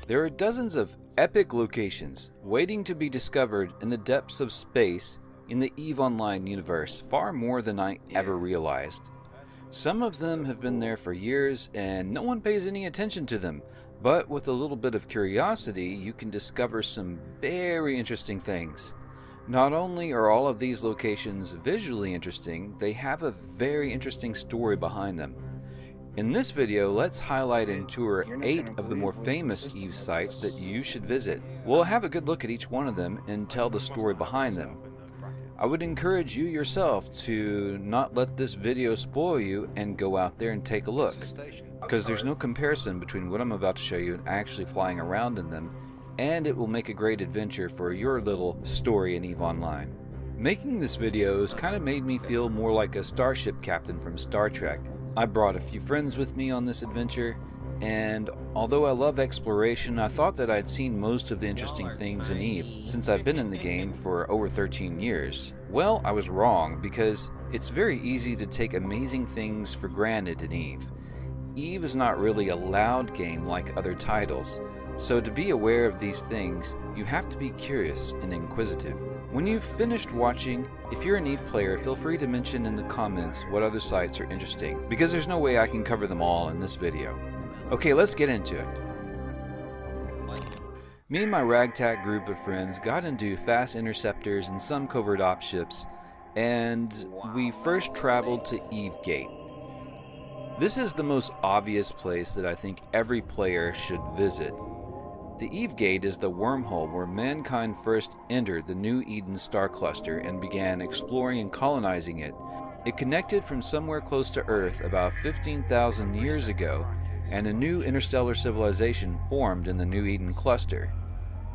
There are dozens of epic locations waiting to be discovered in the depths of space in the EVE Online universe, far more than I ever realized. Some of them have been there for years and no one pays any attention to them, but with a little bit of curiosity you can discover some very interesting things. Not only are all of these locations visually interesting, they have a very interesting story behind them. In this video, let's highlight and tour 8 of the more famous EVE sites that you should visit. We'll have a good look at each one of them and tell the story behind them. I would encourage you yourself to not let this video spoil you and go out there and take a look, because there's no comparison between what I'm about to show you and actually flying around in them, and it will make a great adventure for your little story in EVE Online. Making this video has kind of made me feel more like a starship captain from Star Trek. I brought a few friends with me on this adventure, and although I love exploration, I thought that I'd seen most of the interesting things in EVE since I've been in the game for over 13 years. Well, I was wrong, because it's very easy to take amazing things for granted in EVE. EVE is not really a loud game like other titles, so to be aware of these things, you have to be curious and inquisitive. When you've finished watching, if you're an EVE player, feel free to mention in the comments what other sites are interesting, because there's no way I can cover them all in this video. Okay, let's get into it. Me and my ragtag group of friends got into fast interceptors and some covert op ships, and we first traveled to EVE Gate. This is the most obvious place that I think every player should visit. The EVE Gate is the wormhole where mankind first entered the New Eden star cluster and began exploring and colonizing it. It connected from somewhere close to Earth about 15,000 years ago, and a new interstellar civilization formed in the New Eden cluster.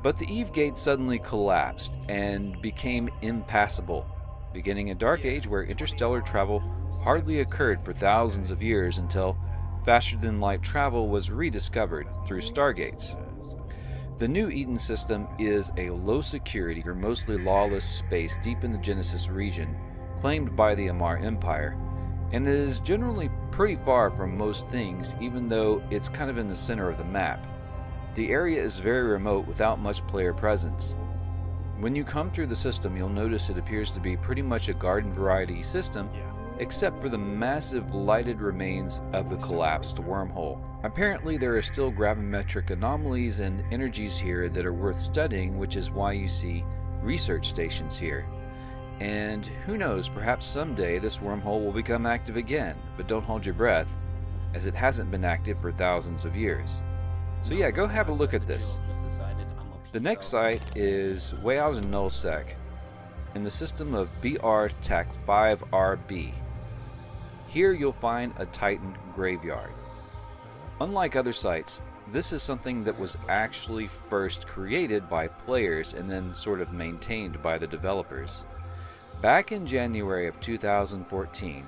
But the EVE Gate suddenly collapsed and became impassable, beginning a dark age where interstellar travel hardly occurred for thousands of years until faster-than-light travel was rediscovered through stargates. The New Eden system is a low-security or mostly lawless space deep in the Genesis region, claimed by the Amar Empire, and it is generally pretty far from most things, even though it's kind of in the center of the map. The area is very remote without much player presence. When you come through the system, you'll notice it appears to be pretty much a garden variety system, except for the massive lighted remains of the collapsed wormhole. Apparently there are still gravimetric anomalies and energies here that are worth studying, which is why you see research stations here. And who knows, perhaps someday this wormhole will become active again, but don't hold your breath, as it hasn't been active for thousands of years. So yeah, go have a look at this. The next site is way out in Nullsec, in the system of BRattch 5RB. Here you'll find a Titan graveyard. Unlike other sites, this is something that was actually first created by players and then sort of maintained by the developers. Back in January of 2014,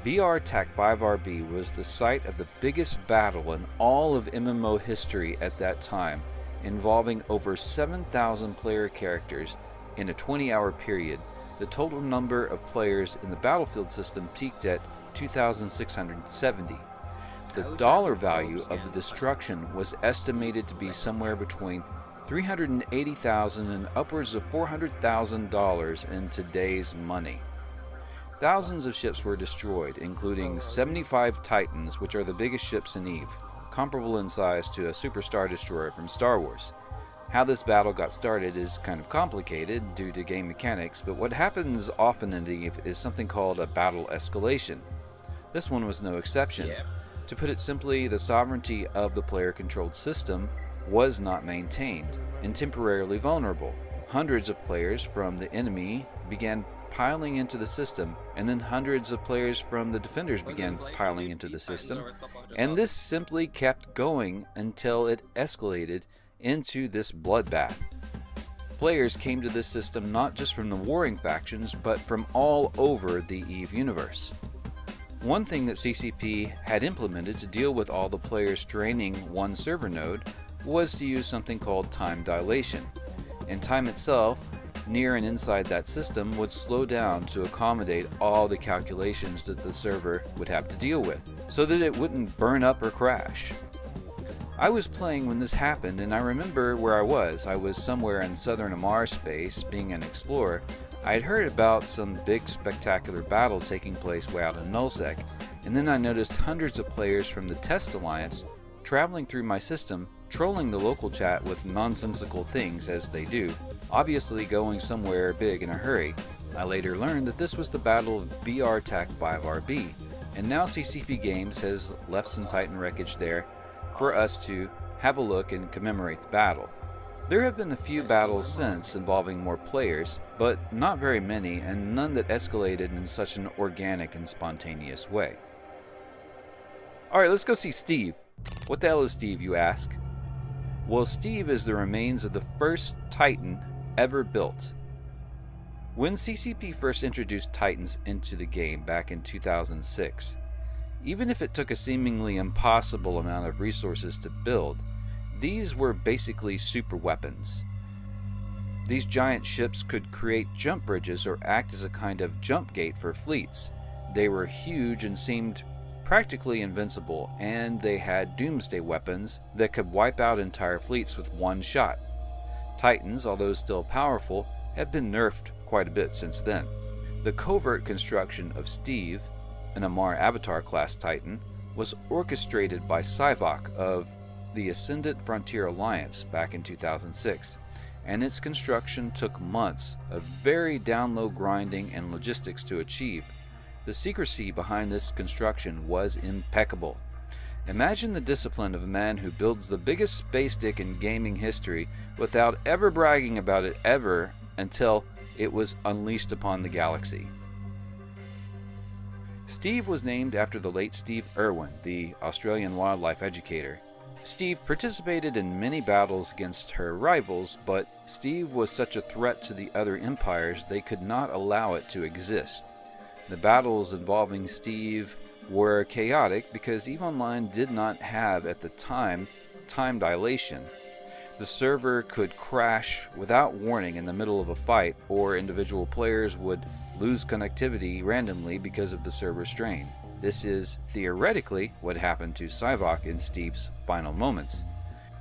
BRattch 5RB was the site of the biggest battle in all of MMO history at that time, involving over 7,000 player characters in a 20-hour period. The total number of players in the battlefield system peaked at 2,670. The dollar value of the destruction was estimated to be somewhere between $380,000 and upwards of $400,000 in today's money. Thousands of ships were destroyed, including 75 Titans, which are the biggest ships in EVE, comparable in size to a Super Star Destroyer from Star Wars. How this battle got started is kind of complicated due to game mechanics, but what happens often in EVE is something called a battle escalation. This one was no exception. To put it simply, the sovereignty of the player-controlled system was not maintained and temporarily vulnerable. Hundreds of players from the enemy began piling into the system, and then hundreds of players from the defenders began piling into the system, and this simply kept going until it escalated into this bloodbath. Players came to this system not just from the warring factions, but from all over the EVE universe. One thing that CCP had implemented to deal with all the players draining one server node was to use something called time dilation, and time itself, near and inside that system, would slow down to accommodate all the calculations that the server would have to deal with, so that it wouldn't burn up or crash. I was playing when this happened, and I remember where I was. I was somewhere in southern Amar space, being an explorer. I had heard about some big spectacular battle taking place way out in Nullsec, and then I noticed hundreds of players from the Test Alliance traveling through my system, trolling the local chat with nonsensical things as they do, obviously going somewhere big in a hurry. I later learned that this was the Battle of BRattch 5RB, and now CCP Games has left some Titan wreckage there for us to have a look and commemorate the battle. There have been a few battles since involving more players, but not very many, and none that escalated in such an organic and spontaneous way. Alright, let's go see Steve. What the hell is Steve, you ask? Well, Steve is the remains of the first Titan ever built. When CCP first introduced Titans into the game back in 2006, even if it took a seemingly impossible amount of resources to build, these were basically super weapons. These giant ships could create jump bridges or act as a kind of jump gate for fleets. They were huge and seemed practically invincible, and they had doomsday weapons that could wipe out entire fleets with one shot. Titans, although still powerful, have been nerfed quite a bit since then. The covert construction of Steve, an Amar Avatar class Titan, was orchestrated by Zarak of the Ascendant Frontier Alliance back in 2006, and its construction took months of very down-low grinding and logistics to achieve. The secrecy behind this construction was impeccable. Imagine the discipline of a man who builds the biggest space stick in gaming history without ever bragging about it ever until it was unleashed upon the galaxy. Steve was named after the late Steve Irwin, the Australian wildlife educator. Steve participated in many battles against her rivals, but Steve was such a threat to the other empires they could not allow it to exist. The battles involving Steve were chaotic because EVE Online did not have at the time dilation. The server could crash without warning in the middle of a fight, or individual players would lose connectivity randomly because of the server strain. This is theoretically what happened to Zarak in Steve's final moments.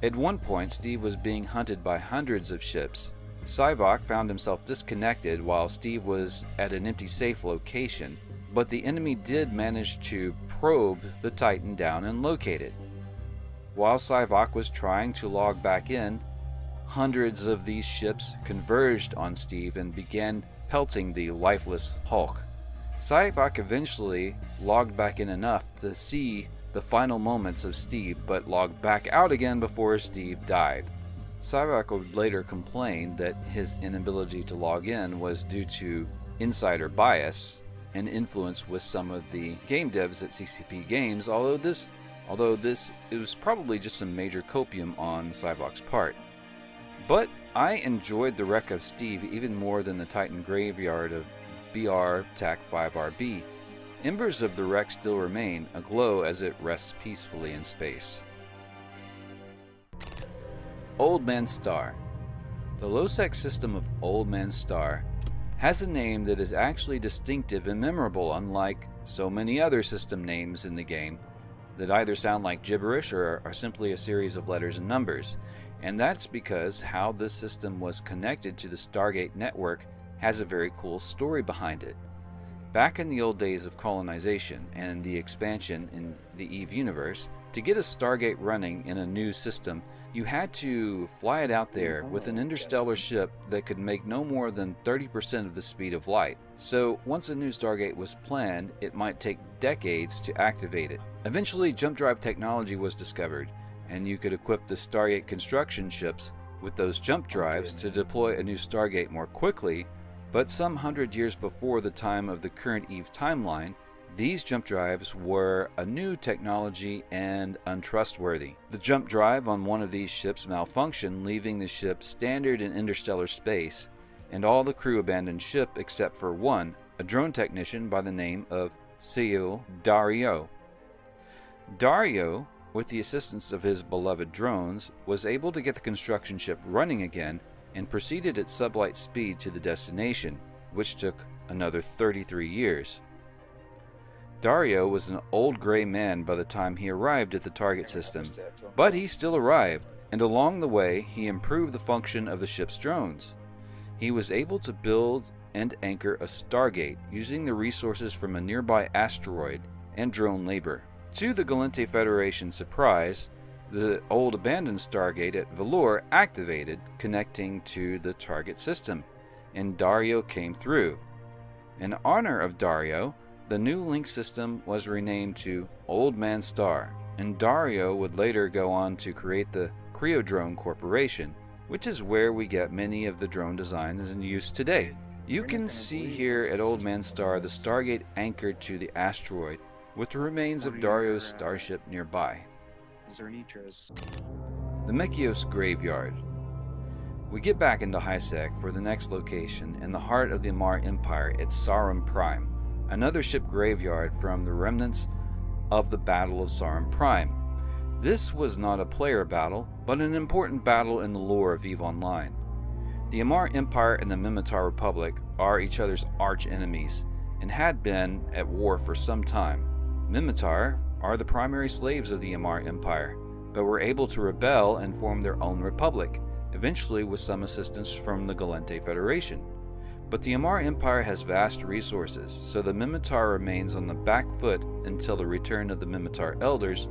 At one point, Steve was being hunted by hundreds of ships. Zarak found himself disconnected while Steve was at an empty safe location, but the enemy did manage to probe the Titan down and locate it. While Zarak was trying to log back in, hundreds of these ships converged on Steve and began pelting the lifeless Hulk. Zarak eventually logged back in enough to see the final moments of Steve, but logged back out again before Steve died. Zarak would later complain that his inability to log in was due to insider bias and influence with some of the game devs at CCP Games, although it was probably just some major copium on Zarak's part. But I enjoyed the wreck of Steve even more than the Titan graveyard of BRattch 5RB. Embers of the wreck still remain, aglow as it rests peacefully in space. Old Man Star. The low-sec system of Old Man Star has a name that is actually distinctive and memorable, unlike so many other system names in the game that either sound like gibberish or are simply a series of letters and numbers. And that's because how this system was connected to the Stargate network has a very cool story behind it. Back in the old days of colonization and the expansion in the EVE universe, to get a Stargate running in a new system, you had to fly it out there with an interstellar ship that could make no more than 30% of the speed of light. So once a new Stargate was planned, it might take decades to activate it. Eventually, jump drive technology was discovered, and you could equip the Stargate construction ships with those jump drives to deploy a new Stargate more quickly. But some 100 years before the time of the current EVE timeline, these jump drives were a new technology and untrustworthy. The jump drive on one of these ships malfunctioned, leaving the ship stranded in interstellar space, and all the crew abandoned ship except for one, a drone technician by the name of Dario. Dario, with the assistance of his beloved drones, was able to get the construction ship running again and proceeded at sublight speed to the destination, which took another 33 years. Dario was an old gray man by the time he arrived at the target system, but he still arrived, and along the way he improved the function of the ship's drones. He was able to build and anchor a Stargate using the resources from a nearby asteroid and drone labor. To the Gallente Federation's surprise, the old abandoned Stargate at Valor activated, connecting to the target system, and Dario came through. In honor of Dario, the new link system was renamed to Old Man Star, and Dario would later go on to create the Creodrone Corporation, which is where we get many of the drone designs in use today. You can see here at Old Man Star the Stargate anchored to the asteroid, with the remains of Dario's starship nearby. The Mekios Graveyard. We get back into HiSec for the next location in the heart of the Amar Empire at Sarum Prime, another ship graveyard from the remnants of the Battle of Sarum Prime. This was not a player battle, but an important battle in the lore of EVE Online. The Amar Empire and the Minmatar Republic are each other's arch enemies, and had been at war for some time. Minmatar are the primary slaves of the Amar Empire, but were able to rebel and form their own republic, eventually with some assistance from the Gallente Federation. But the Amar Empire has vast resources, so the Minmatar remains on the back foot until the return of the Minmatar elders,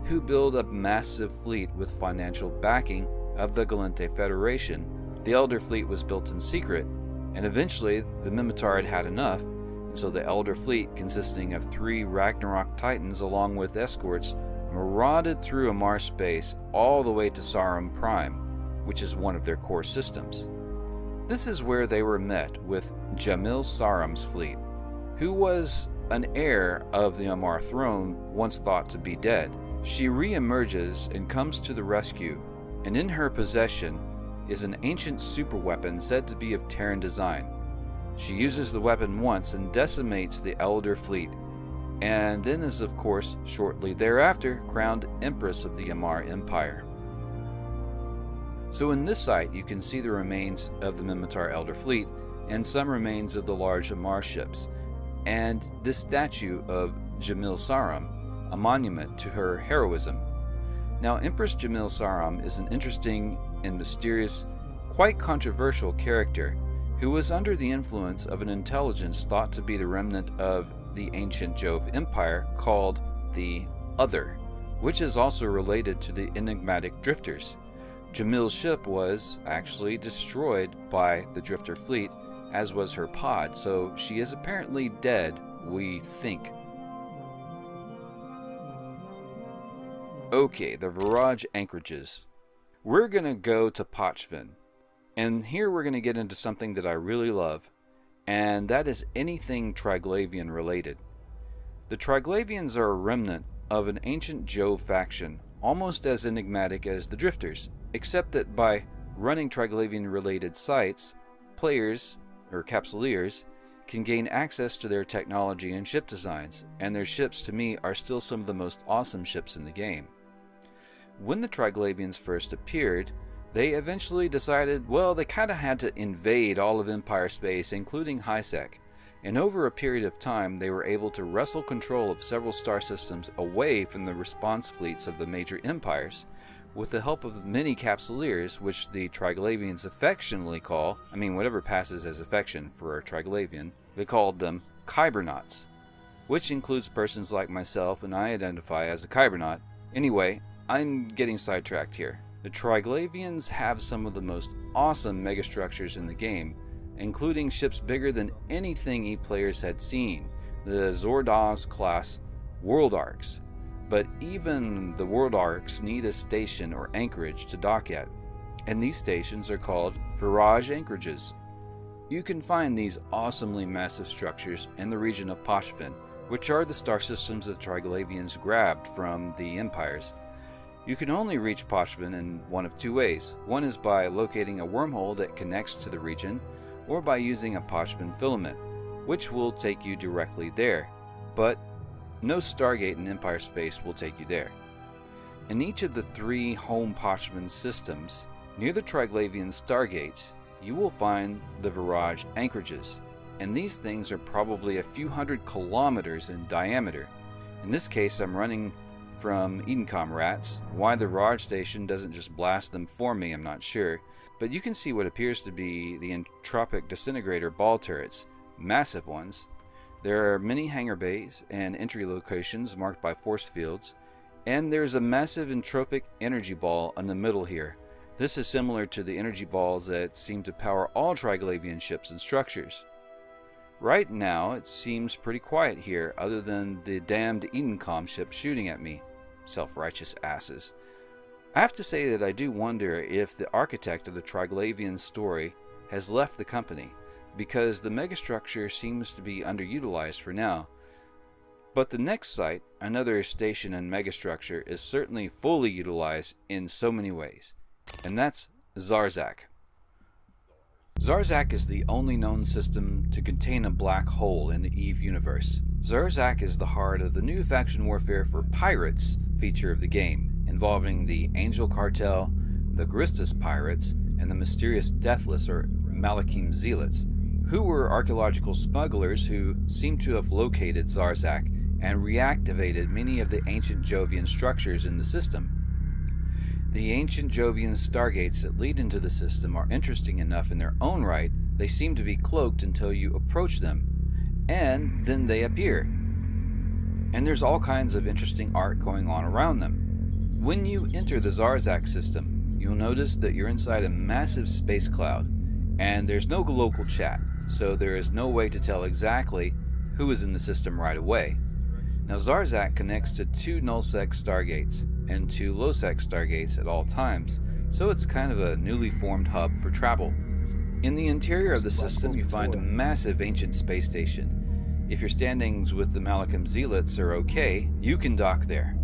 who build a massive fleet with financial backing of the Gallente Federation. The Elder fleet was built in secret, and eventually the Minmatar had enough, and so the Elder fleet, consisting of 3 Ragnarok Titans along with escorts, marauded through Amar space all the way to Sarum Prime, which is one of their core systems. This is where they were met with Jamil Sarum's fleet, who was an heir of the Amar throne once thought to be dead. She re-emerges and comes to the rescue, and in her possession is an ancient superweapon said to be of Terran design. She uses the weapon once and decimates the Elder fleet, and then is of course shortly thereafter crowned Empress of the Amar Empire. So in this site you can see the remains of the Minmatar Elder fleet and some remains of the large Amar ships, and this statue of Jamil Sarum, a monument to her heroism. Now Empress Jamil Sarum is an interesting and mysterious, quite controversial character who was under the influence of an intelligence thought to be the remnant of the ancient Jove Empire called the Other, which is also related to the enigmatic Drifters. Jamil's ship was actually destroyed by the Drifter fleet, as was her pod, so she is apparently dead, we think. Okay, the Verage Anchorages. We're going to go to Pochven, and here we're going to get into something that I really love, and that is anything Triglavian related. The Triglavians are a remnant of an ancient Jove faction, almost as enigmatic as the Drifters, except that by running Triglavian related sites, players, or Capsuleers, can gain access to their technology and ship designs, and their ships to me are still some of the most awesome ships in the game. When the Triglavians first appeared, they eventually decided, well, they kind of had to invade all of Empire space, including HiSec, and over a period of time they were able to wrestle control of several star systems away from the response fleets of the major empires, with the help of many Capsuleers, which the Triglavians affectionately call, whatever passes as affection for a Triglavian, they called them Kybernauts, which includes persons like myself, and I identify as a Kybernaut. Anyway, I'm getting sidetracked here. The Triglavians have some of the most awesome megastructures in the game, including ships bigger than anything EVE players had seen, the Zordas class World Arcs. But even the World Arcs need a station or anchorage to dock at, and these stations are called Verage Anchorages. You can find these awesomely massive structures in the region of Pochven, which are the star systems the Triglavians grabbed from the empires. You can only reach Pochven in one of 2 ways. One is by locating a wormhole that connects to the region, or by using a Pochven filament, which will take you directly there. But no Stargate in Empire space will take you there. In each of the 3 home Pochven systems, near the Triglavian Stargates, you will find the Verage Anchorages. and these things are probably a few hundred kilometers in diameter. In this case, I'm running from Edencom rats. Why the Verage station doesn't just blast them for me, I'm not sure. But you can see what appears to be the entropic disintegrator ball turrets, massive ones. There are many hangar bays and entry locations marked by force fields, and there's a massive entropic energy ball in the middle here. This is similar to the energy balls that seem to power all Triglavian ships and structures. Right now, it seems pretty quiet here, other than the damned Edencom ship shooting at me. Self-righteous asses. I have to say that I do wonder if the architect of the Triglavian story has left the company, because the megastructure seems to be underutilized for now. But the next site, another station and megastructure, is certainly fully utilized in so many ways, and that's Zarak. Zarak is the only known system to contain a black hole in the EVE universe. Zarak is the heart of the new faction warfare for pirates feature of the game, involving the Angel Cartel, the Gristus Pirates, and the mysterious Deathless or Malachim Zealots, who were archaeological smugglers who seem to have located Zarak and reactivated many of the ancient Jovian structures in the system. The ancient Jovian stargates that lead into the system are interesting enough in their own right. They seem to be cloaked until you approach them, and then they appear. And there's all kinds of interesting art going on around them. When you enter the Zarak system, you'll notice that you're inside a massive space cloud, and there's no local chat, so there is no way to tell exactly who is in the system right away. Now Zarak connects to 2 nullsec stargates and 2 lowsec stargates at all times, so it's kind of a newly formed hub for travel. In the interior of the system you find a massive ancient space station. If your standings with the Malachim Zealots are okay, you can dock there.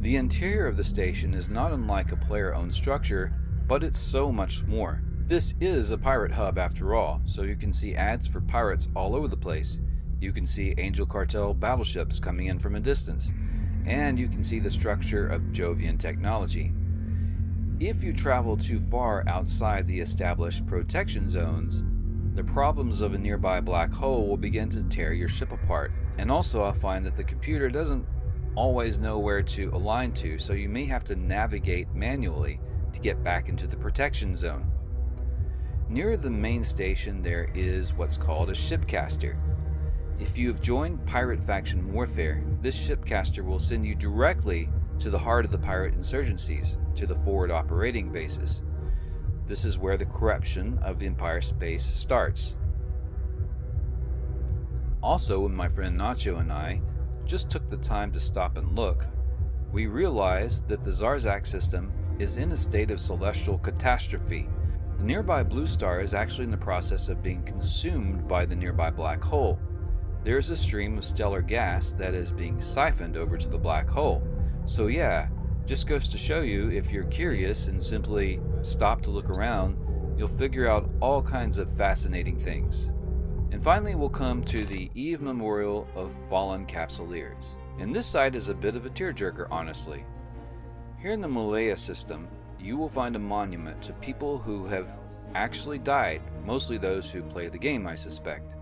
The interior of the station is not unlike a player-owned structure, but it's so much more. This is a pirate hub after all, so you can see ads for pirates all over the place. You can see Angel Cartel battleships coming in from a distance, and you can see the structure of Jovian technology. If you travel too far outside the established protection zones, the problems of a nearby black hole will begin to tear your ship apart. And also I'll find that the computer doesn't always know where to align to, so you may have to navigate manually to get back into the protection zone. Near the main station there is what's called a shipcaster. If you have joined Pirate Faction Warfare, this shipcaster will send you directly to the heart of the pirate insurgencies, to the forward operating bases. This is where the corruption of Empire space starts. Also, when my friend Nacho and I just took the time to stop and look, we realized that the Zarak system is in a state of celestial catastrophe. The nearby blue star is actually in the process of being consumed by the nearby black hole. There is a stream of stellar gas that is being siphoned over to the black hole. So yeah, just goes to show you, if you're curious and simply stop to look around, you'll figure out all kinds of fascinating things. And finally we'll come to the Eve Memorial of Fallen Capsuleers. And this site is a bit of a tearjerker, honestly. Here in the Malaya system, you will find a monument to people who have actually died, mostly those who play the game, I suspect.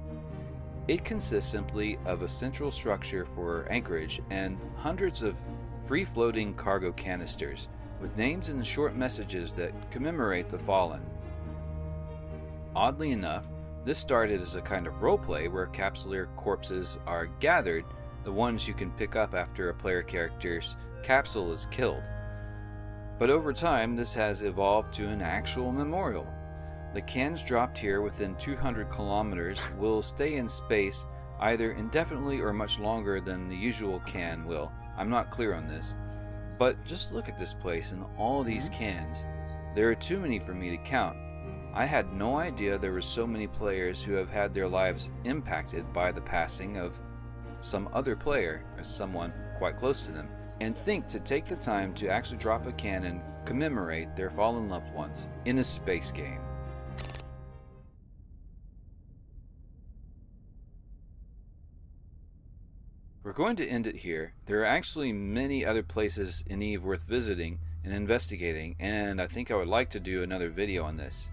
It consists simply of a central structure for anchorage and hundreds of free-floating cargo canisters with names and short messages that commemorate the fallen. Oddly enough, this started as a kind of roleplay where Capsuleer corpses are gathered, the ones you can pick up after a player character's capsule is killed. But over time, this has evolved to an actual memorial. The cans dropped here within 200 kilometers will stay in space either indefinitely or much longer than the usual can will. I'm not clear on this. But just look at this place and all these cans. There are too many for me to count. I had no idea there were so many players who have had their lives impacted by the passing of some other player or someone quite close to them, and think to take the time to actually drop a can and commemorate their fallen loved ones in a space game. We're going to end it here. There are actually many other places in EVE worth visiting and investigating, and I think I would like to do another video on this.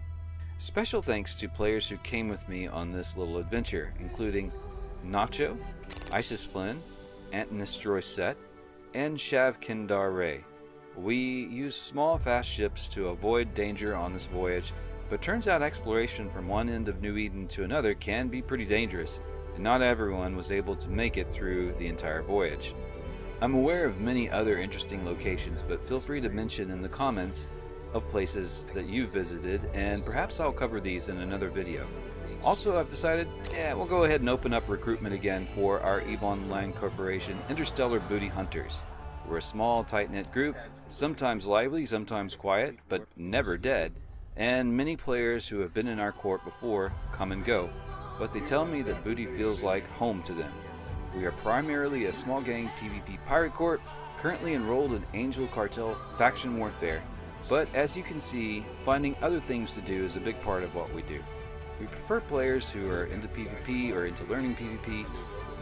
Special thanks to players who came with me on this little adventure, including Nacho, Isis Flynn, Antonis Set, and Shav Kindar Ray. We used small, fast ships to avoid danger on this voyage, but turns out exploration from one end of New Eden to another can be pretty dangerous, and not everyone was able to make it through the entire voyage. I'm aware of many other interesting locations, but feel free to mention in the comments of places that you've visited, and perhaps I'll cover these in another video. Also, I've decided, we'll go ahead and open up recruitment again for our EVE Online Corporation Interstellar Booty Hunters. We're a small, tight-knit group, sometimes lively, sometimes quiet, but never dead, and many players who have been in our corp before come and go, but they tell me that Booty feels like home to them. We are primarily a small gang PvP pirate corp, currently enrolled in Angel Cartel faction warfare, but as you can see, finding other things to do is a big part of what we do. We prefer players who are into PvP or into learning PvP,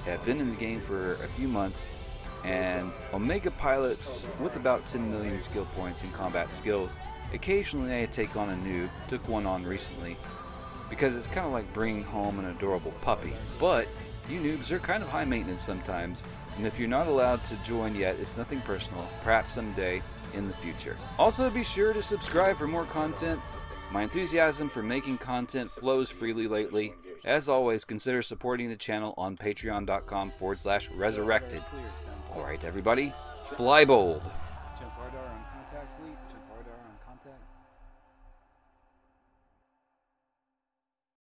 have been in the game for a few months, and Omega pilots with about 10 million skill points in combat skills. Occasionally I take on a noob, took one on recently, because it's kind of like bringing home an adorable puppy. But you noobs are kind of high maintenance sometimes, and if you're not allowed to join yet, it's nothing personal, perhaps someday in the future. Also, be sure to subscribe for more content. My enthusiasm for making content flows freely lately. As always, consider supporting the channel on patreon.com/resurrected. Alright everybody, fly bold! Jump radar on contact fleet, jump radar on contact